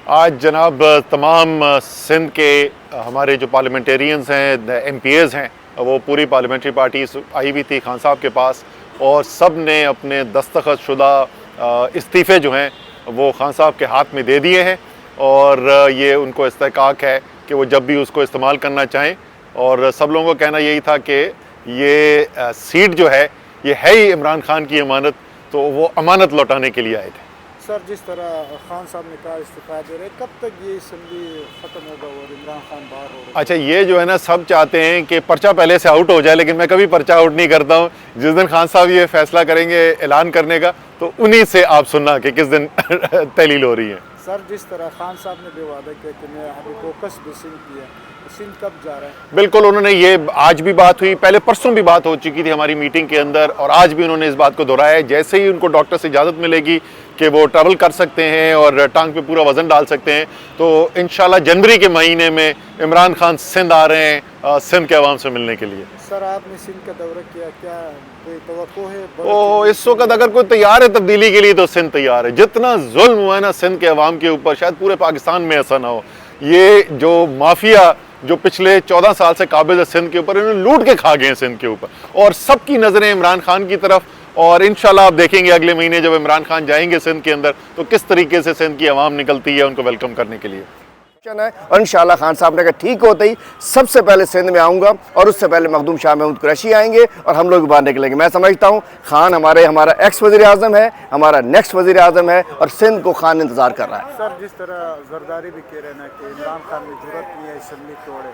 आज जनाब तमाम सिंध के हमारे जो पार्लियामेंटेरियंस हैं, एमपीएज़ हैं, वो पूरी पार्लियामेंट्री पार्टीज आई हुई थी खान साहब के पास और सब ने अपने दस्तखत शुदा इस्तीफ़े जो हैं वो खान साहब के हाथ में दे दिए हैं और ये उनको इस्तेहकाक है कि वो जब भी उसको इस्तेमाल करना चाहें। और सब लोगों का कहना यही था कि ये सीट जो है ये है ही इमरान खान की अमानत, तो वो अमानत लौटाने के लिए आए थे। सर, जिस तरह खान साहब ने कहा इस्तीफा दे रहे, कब तक ये असम्बली ख़त्म होगा और इमरान खान बाहर होगा? अच्छा, ये जो है ना, सब चाहते हैं कि पर्चा पहले से आउट हो जाए, लेकिन मैं कभी पर्चा आउट नहीं करता हूँ। जिस दिन खान साहब ये फैसला करेंगे ऐलान करने का, तो उन्हीं से आप सुनना कि किस दिन तहलील हो रही है। सर, जिस तरह खान साहब ने भी वादा किया कि मैं अभी फोकस भी सिंध किया, सिंध कब जा रहा है? बिल्कुल, उन्होंने ये आज भी बात हुई, पहले परसों भी बात हो चुकी थी हमारी मीटिंग के अंदर, और आज भी उन्होंने इस बात को दोहराया है। जैसे ही उनको डॉक्टर से इजाज़त मिलेगी कि वो ट्रैवल कर सकते हैं और टांग पे पूरा वज़न डाल सकते हैं, तो इंशाल्लाह जनवरी के महीने में इमरान खान सिंध आ रहे हैं सिंध के अवाम से मिलने के लिए। सर, आपने सिंध का दौरा किया, क्या कोई तवक्को है? ओ, इस वक्त अगर कोई तैयार है तब्दीली के लिए तो सिंध तैयार है। जितना जुल्म हुआ है ना सिंध के अवाम के ऊपर, शायद पूरे पाकिस्तान में ऐसा ना हो। ये जो माफिया जो पिछले 14 साल से काबिज है सिंध के ऊपर, इन्होंने लूट के खा गए हैं सिंध के ऊपर, और सबकी नज़रें इमरान खान की तरफ। और इंशाल्लाह आप देखेंगे अगले महीने जब इमरान खान जाएंगे सिंध के अंदर, तो किस तरीके से सिंध की आवाम निकलती है उनको वेलकम करने के लिए। और इंशाल्लाह खान साहब ने कहा ठीक होते ही सबसे पहले सिंध में आऊँगा, और उससे पहले मखदूम शाह महमूद कुरैशी आएंगे और हम लोग बाहर निकलेंगे। मैं समझता हूँ खान हमारा एक्स वज़ीर आज़म है, हमारा नेक्स्ट वज़ीर आज़म है, और सिंध को खान इंतज़ार कर रहा है। सर, जिस तरह जरदारी भी कह रहे हैं कि इमरान खान ने जरूरत नहीं है असम्बली तोड़े,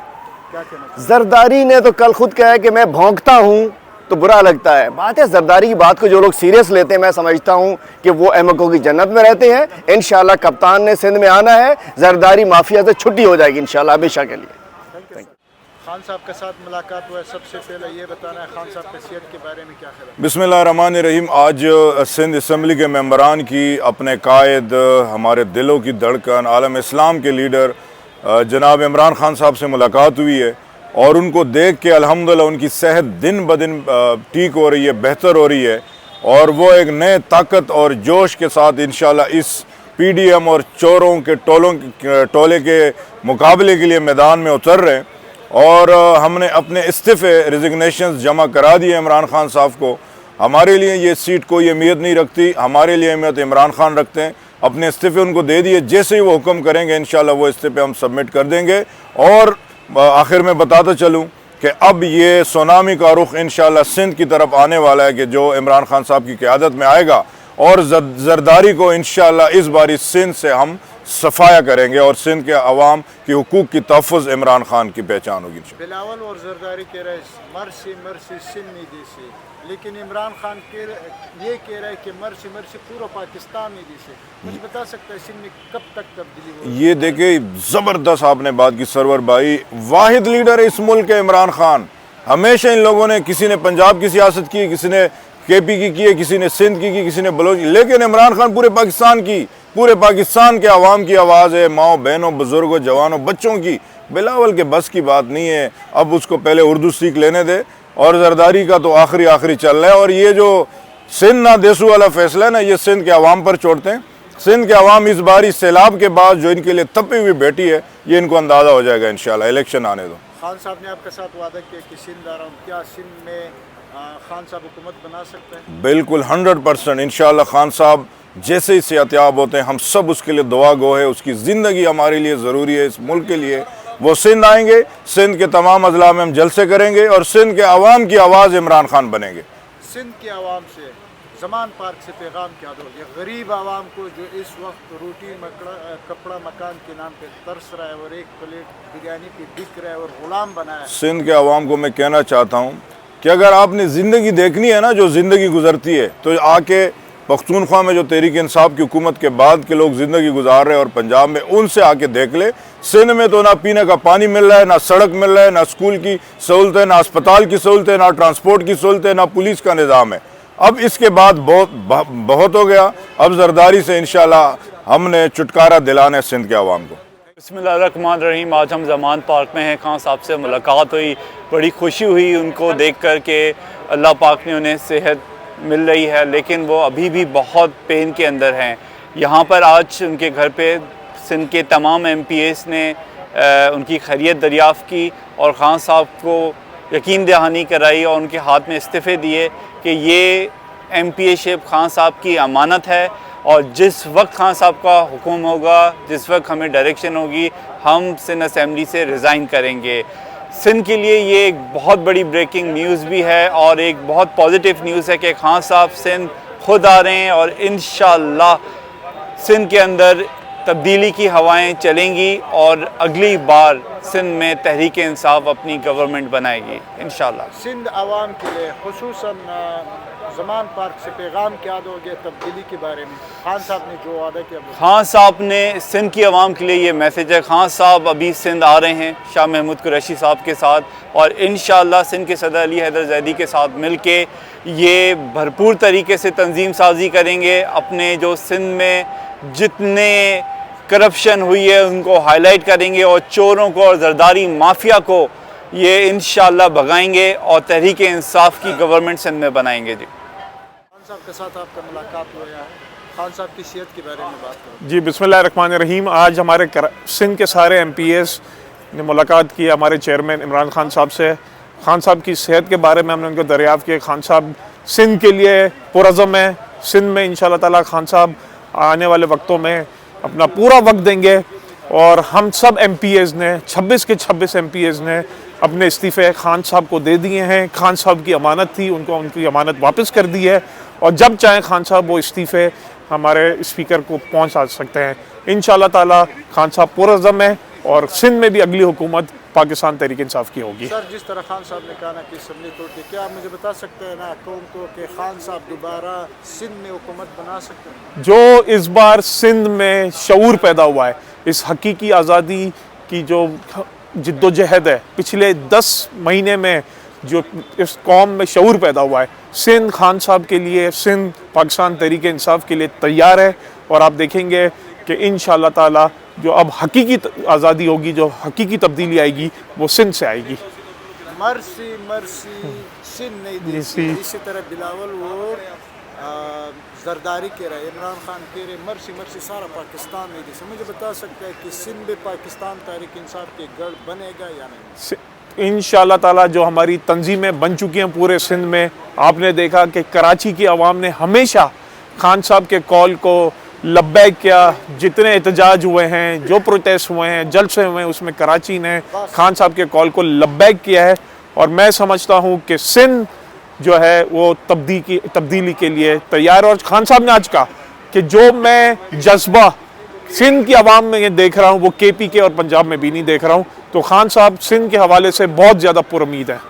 क्या कहना? जरदारी ने तो कल खुद कहा है कि मैं भौंकता हूँ तो बुरा लगता है। बात है जरदारी की बात को जो लोग सीरियस लेते हैं, मैं समझता हूँ कि वो अहमकों की जन्नत में रहते हैं। इंशाल्लाह कप्तान ने सिंध में आना है, जरदारी माफिया से छुट्टी हो जाएगी इंशाल्लाह हमेशा के लिए। खान साहब के साथ मुलाकात हुआ है, सबसे पहले ये बताना है खान साहब की सेहत के बारे में क्या ख्याल है? बिस्मिल्लाहिर्रहमानिर्रहीम। आज सिंध असम्बली के मेंबरान की, अपने कायद, हमारे दिलों की धड़कन, आलम इस्लाम के लीडर जनाब इमरान खान साहब से मुलाकात हुई है, और उनको देख के अल्हम्दुलिल्लाह उनकी सेहत दिन ब दिन ठीक हो रही है, बेहतर हो रही है, और वो एक नए ताकत और जोश के साथ इंशाल्लाह इस पीडीएम और चोरों के टोले के मुकाबले के लिए मैदान में उतर रहे हैं। और हमने अपने इस्तीफ़े, रिजिग्नेशन जमा करा दिए इमरान खान साहब को। हमारे लिए ये सीट कोई अहमियत नहीं रखती, हमारे लिए अहमियत इमरान खान रखते हैं। अपने इस्तीफ़े उनको दे दिए, जैसे ही वो हुक्म करेंगे इंशाल्लाह वो इस्तीफ़े हम सबमिट कर देंगे। और आखिर में बताता चलूँ कि अब ये सुनामी का रुख इंशाल्लाह सिंध की तरफ आने वाला है कि जो इमरान खान साहब की क़यादत में आएगा, और जरदारी को इंशाल्लाह इस बारी सिंध से हम सफाया करेंगे, और सिंध के अवाम की हुकूक की तहफ़्फ़ुज़ इमरान खान की पहचान होगी। बिलावल और जरदारी कह रहे मर्सी मर्सी सिंध नहीं देसी, लेकिन इमरान खान ये कह रहा है कि मर्सी मर्सी पूरा पाकिस्तान नहीं देसी। मुझे बता सकता है सिंध में कब तक तब्दीली होगी? ये देखिए, ज़बरदस्त आपने बात की सरवर भाई। वाहिद लीडर है इस मुल्क के इमरान खान। हमेशा इन लोगों ने, किसी ने पंजाब की सियासत की, किसी ने केपी की है, किसी ने सिंध की, किसी ने बलोच, लेकिन इमरान खान पूरे पाकिस्तान की, पूरे पाकिस्तान के अवाम की आवाज़ है, माओ बहनों, बुजुर्गों, जवानों, बच्चों की। बिलावल के बस की बात नहीं है, अब उसको पहले उर्दू सीख लेने दे। और जरदारी का तो आखिरी चल रहा है, और ये जो सिंध ना देसू वाला फैसला है ना, ये सिंध के अवाम पर छोड़ते हैं। सिंध के अवाम इस बारी सैलाब के बाद जो इनके लिए तपी हुई बैठी है, ये इनको अंदाज़ा हो जाएगा इंशाल्लाह। इलेक्शन आने दो। खान साहब ने आपके साथ वादा किया कि सिंध आ रहा हूँ, क्या सिंध में खान साहब हुकूमत बना सकते हैं? बिल्कुल 100% इंशाल्लाह। खान साहब जैसे ही सेहतियाब होते हैं, हम सब उसके लिए दुआ गो है। उसकी ज़िंदगी हमारे लिए ज़रूरी है, इस मुल्क के लिए। वो सिंध आएंगे, सिंध के तमाम अजला में हम जलसे करेंगे, और सिंध के अवाम की आवाज़ इमरान खान बनेंगे। सिंध के अवाम से ज़मान पार्क से पैगाम क्या दो, ये गरीब आवाम को जो इस वक्त रोटी कपड़ा मकान के नाम पे तरस रहा है, और एक प्लेट बिरयानी पे बिक रहा है और गुलाम बना है। सिंध के अवाम को मैं कहना चाहता हूँ कि अगर आपने ज़िंदगी देखनी है ना, जो ज़िंदगी गुजरती है, तो आके पख्तूनख्वा में जो तहरीक इंसाफ की हुकूमत के बाद के लोग ज़िंदगी गुजार रहे हैं, और पंजाब में, उनसे आके देख ले। सिंध में तो ना पीने का पानी मिल रहा है, ना सड़क मिल रहा है, ना स्कूल की सहूलतें, ना अस्पताल की सहूलतें, ना ट्रांसपोर्ट की सहूलतें, ना पुलिस का निज़ाम है। अब इसके बाद बहुत हो गया। अब जरदारी से इंशाल्लाह हमने छुटकारा दिलाना है सिंध के अवाम को। बिस्मिल्लाहिर्रहमानिर्रहीम। आज हम ज़मान पार्क में हैं, खान साहब से मुलाकात हुई, बड़ी खुशी हुई उनको देख कर के। अल्लाह पाक ने उन्हें सेहत मिल रही है, लेकिन वो अभी भी बहुत पेन के अंदर हैं। यहाँ पर आज उनके घर पे सिंध के तमाम MPs ने उनकी खैरियत दरियाफ़्त की और ख़ान साहब को यकीन दहानी कराई और उनके हाथ में इस्तीफ़े दिए कि ये MPA-शिप ख़ान साहब की अमानत है और जिस वक्त ख़ान साहब का हुक्म होगा, जिस वक्त हमें डायरेक्शन होगी, हम सिंध असेंबली से रिज़ाइन करेंगे। सिंध के लिए ये एक बहुत बड़ी ब्रेकिंग न्यूज़ भी है और एक बहुत पॉजिटिव न्यूज़ है कि ख़ान साहब सिंध खुद आ रहे हैं और इंशाअल्लाह सिंध के अंदर तब्दीली की हवाएं चलेंगी और अगली बार सिंध में तहरीक इंसाफ अपनी गवर्नमेंट बनाएगी इंशाअल्लाह। सिंध आवाम के लिए खुसूसन ज़मान पार्क से पैगाम क्या दोगे तब्दीली के बारे में? खान साहब ने जो वादा किया, खान साहब ने सिंध की आवाम के लिए ये मैसेज है। खान साहब अभी सिंध आ रहे हैं शाह महमूद कुरैशी साहब के साथ और इंशाअल्लाह सिंध के सदर अली हैदर ज़ैदी के साथ मिल के ये भरपूर तरीके से तंजीम साजी करेंगे। अपने जो सिंध में जितने करप्शन हुई है उनको हाईलाइट करेंगे और चोरों को और जरदारी माफिया को ये इंशाअल्लाह भगाएंगे और तहरीक इंसाफ की गवर्नमेंट सिंध में बनाएंगे। जी, खान साहब के साथ आपका मुलाकात हुआ है, खान साहब की सेहत के बारे में बात करें। जी, बिस्मिल्लाहिर्रहमानिर्रहीम। आज हमारे सिंध के सारे MPs ने मुलाकात की हमारे चेयरमैन इमरान खान साहब से। खान साहब की सेहत के बारे में हमने उनको दरियाफ़्त किया। खान साहब सिंध के लिए पुरज़म है। सिंध में इंशाअल्लाह ताला खान साहब आने वाले वक्तों में अपना पूरा वक्त देंगे और हम सब MPs ने 26 के 26 MPs ने अपने इस्तीफ़े खान साहब को दे दिए हैं। खान साहब की अमानत थी, उनको उनकी अमानत वापस कर दी है और जब चाहें खान साहब वो इस्तीफ़े हमारे स्पीकर को पहुंचा सकते हैं। इंशाअल्लाह ताला खान साहब पुरज़म है और सिंध में भी अगली हुकूमत पाकिस्तान तहरीक इंसाफ की होगी। सर, जिस तरह खान साहब ने कहा ना कि असम्बली तोड़ के, क्या आप मुझे बता सकते हैं ना कौन को कि खान साहब दोबारा सिंध में हुकूमत बना सकते हैं? जो इस बार सिंध में शऊर पैदा हुआ है, इस हकीकी आज़ादी की जो जिद्दोजहद है पिछले 10 महीने में, जो इस कौम में शऊर पैदा हुआ है, सिंध खान साहब के लिए, सिंध पाकिस्तान तहरीक इंसाफ के लिए तैयार है और आप देखेंगे कि इंशाअल्लाह ताला जो अब हकीकी आज़ादी होगी, जो हकीकी तब्दीली आएगी वो सिंध से आएगी। मर्सी मर्सी सिंध नहीं देती। इसी तरह बिलावल और जरदारी कह रहे, इमरान खान कह रहे मर्सी मर्सी सारा पाकिस्तान नहीं देती। मुझे बता सकता है कि सिंध में पाकिस्तान तहरीक इंसाफ के गढ़ बनेगा या नहीं? इंशाअल्लाह ताला जो हमारी तंजीमें बन चुकी हैं पूरे सिंध में, आपने देखा कि कराची की आवाम ने हमेशा खान साहब के कॉल को लब्बैक किया। जितने एहतजाज हुए हैं, जो प्रोटेस्ट हुए हैं, जलसे हुए हैं, उसमें कराची ने खान साहब के कॉल को लब्बैक किया है और मैं समझता हूँ कि सिंध जो है वो तब्दीली के लिए तैयार है। और खान साहब ने आज कहा कि जो मैं जज्बा सिंध की आवाम में देख रहा हूँ वो KPK और पंजाब में भी नहीं देख रहा हूँ। तो खान साहब सिंध के हवाले से बहुत ज़्यादा पुरुमीद है।